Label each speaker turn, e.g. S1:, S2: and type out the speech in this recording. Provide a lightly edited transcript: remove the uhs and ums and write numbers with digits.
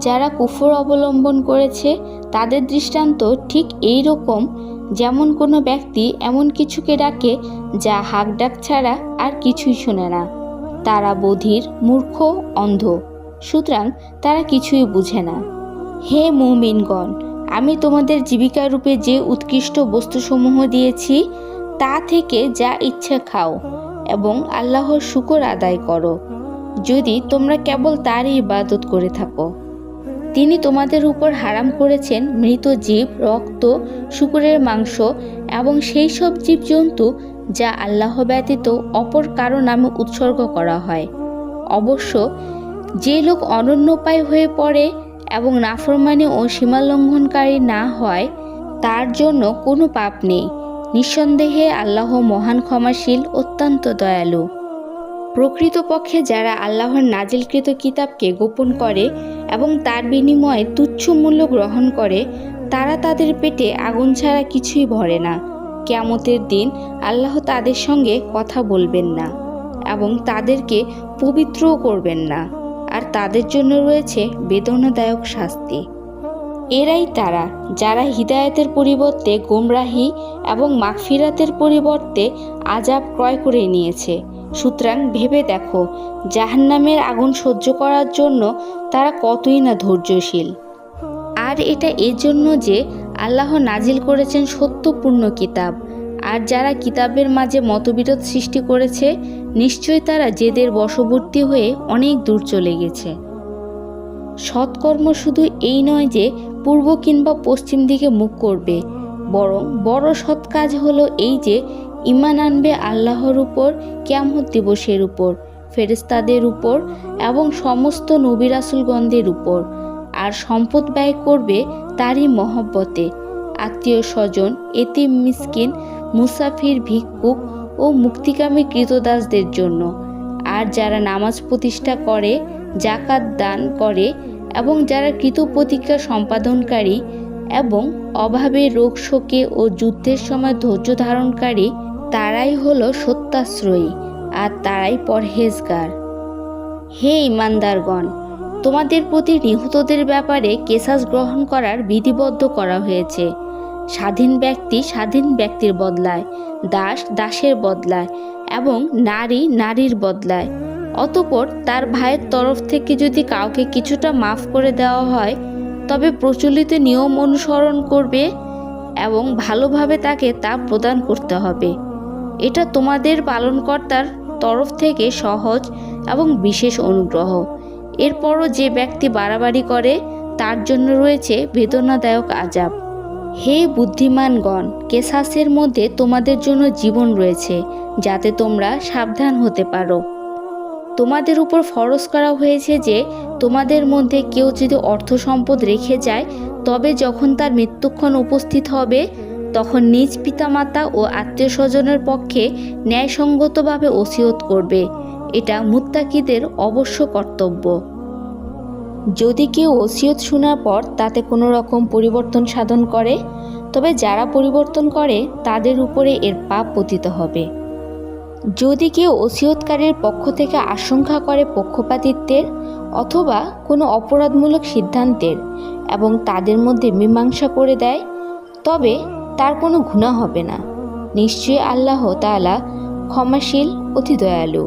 S1: যারা কুফর অবলম্বন করেছে তাদের দৃষ্টান্ত ঠিক এই রকম, যেমন কোনো ব্যক্তি এমন কিছুকে ডাকে যা হাক ডাক ছাড়া আর কিছুই শোনে না। তারা বধির, মূর্খ, অন্ধ, সুতরাং তারা কিছুই বুঝে না। হে মুমিনগণ, আমি তোমাদের জীবিকারূপে যে উৎকৃষ্ট বস্তুসমূহ দিয়েছি তা থেকে যা ইচ্ছে খাও এবং আল্লাহর শুকর আদায় করো, যদি তোমরা কেবল তারই ইবাদত করে থাকো। তিনি তোমাদের উপর হারাম করেছেন মৃত জীব, রক্ত, শূকরের মাংস এবং সেই সব জীবজন্তু যা আল্লাহ ব্যতীত অপর কারো নামে উৎসর্গ করা হয়। অবশ্য যে লোক অনন্যোপায় হয়ে পড়ে এবং নাফরমানি ও সীমালঙ্ঘনকারী না হয় তার জন্য কোনো পাপ নেই। নিঃসন্দেহে আল্লাহ মহান ক্ষমাশীল, অত্যন্ত দয়ালু। প্রকৃতপক্ষে যারা আল্লাহর নাজিলকৃত কিতাবকে গোপন করে এবং তার বিনিময়ে তুচ্ছ মূল্য গ্রহণ করে, তারা তাদের পেটে আগুন ছাড়া কিছুই ভরে না। কিয়ামতের দিন আল্লাহ তাদের সঙ্গে কথা বলবেন না এবং তাদেরকে পবিত্রও করবেন না, আর তাদের জন্য রয়েছে বেদনাদায়ক শাস্তি। এরাই তারা যারা হিদায়াতের পরিবর্তে গোমরাহি এবং মাগফিরাতের পরিবর্তে আযাব ক্রয় করে নিয়েছে। সুতরাং ভেবে দেখো, জাহান্নামের আগুন সহ্য করার জন্য তারা কতই না ধৈর্যশীল। আর এটা এজন্য যে আল্লাহ নাজিল করেছেন সত্যপূর্ণ কিতাব, আর যারা কিতাবের মাঝে মতবিরোধ সৃষ্টি করেছে নিশ্চয়ই তারা জেদের বশবর্তী হয়ে অনেক দূর চলে গেছে। সৎকর্ম শুধু এই নয় যে পূর্ব কিংবা পশ্চিম দিকে মুখ করবে, বরং বড় সৎ কাজ হলো এই যে ঈমান আনবে আল্লাহর উপর, কিয়ামত দিবসের উপর, ফেরেশতাদের উপর এবং সমস্ত নবী রাসূলগণদের উপর, আর সম্পদ ব্যয় করবে তারই মহব্বতে, আত্মীয় স্বজন, এতিম, মিসকিন, মুসাফির, ভিক্ষুক ও মুক্তিকামী কৃতদাসদের জন্য। আর যারা নামাজ প্রতিষ্ঠা করে, যাকাত দান করে এবং যারা কৃতপ্রতিজ্ঞা সম্পাদনকারী এবং অভাবে, রোগ শোকে ও যুদ্ধের সময় ধৈর্য ধারণকারী, তারাই হলো সত্যাশ্রয়ী আর তারাই পরহেজগার। হে ঈমানদারগণ, তোমাদের প্রতি নিহতদের ব্যাপারে কেসাস গ্রহণ করার বিধিবদ্ধ করা হয়েছে। স্বাধীন ব্যক্তি স্বাধীন ব্যক্তির বদলায়, দাস দাসের বদলায় এবং নারী নারীর বদলায়। অতঃপর তার ভাইয়ের তরফ থেকে যদি কাউকে কিছুটা মাফ করে দেওয়া হয় তবে প্রচলিত নিয়ম অনুসরণ করবে এবং ভালোভাবে তাকে তা প্রদান করতে হবে। এটা তোমাদের পালনকর্তার তরফ থেকে সহজ এবং বিশেষ অনুগ্রহ। এরপরও যে ব্যক্তি বাড়াবাড়ি করে তার জন্য রয়েছে বেদনাদায়ক আযাব। হে বুদ্ধিমানগণ, কেসাসের মধ্যে তোমাদের জন্য জীবন রয়েছে যাতে তোমরা সাবধান হতে পারো। তোমাদের উপর ফরজ করা হয়েছে যে তোমাদের মধ্যে কেউ যদি অর্থ সম্পদ রেখে যায় তবে যখন তার মৃত্যুক্ষণ উপস্থিত হবে তখন নিজ পিতামাতা ও আত্মীয় স্বজনের পক্ষে ন্যায়সঙ্গতভাবে ওসিয়ত করবে। এটা মুত্তাকিদের অবশ্য কর্তব্য। যদি কেউ ওসিয়ত শোনার পর তাতে কোনো রকম পরিবর্তন সাধন করে তবে যারা পরিবর্তন করে তাদের উপরে এর পাপ পতিত হবে। যদি কেউ ওসিয়তকারীর পক্ষ থেকে আশঙ্কা করে পক্ষপাতিত্বের অথবা কোনো অপরাধমূলক সিদ্ধান্তের এবং তাদের মধ্যে মীমাংসা করে দেয় তবে তার কোনো গুনাহ হবে না। নিশ্চয়ই আল্লাহ তাআলা ক্ষমাশীল, অতি দয়ালু।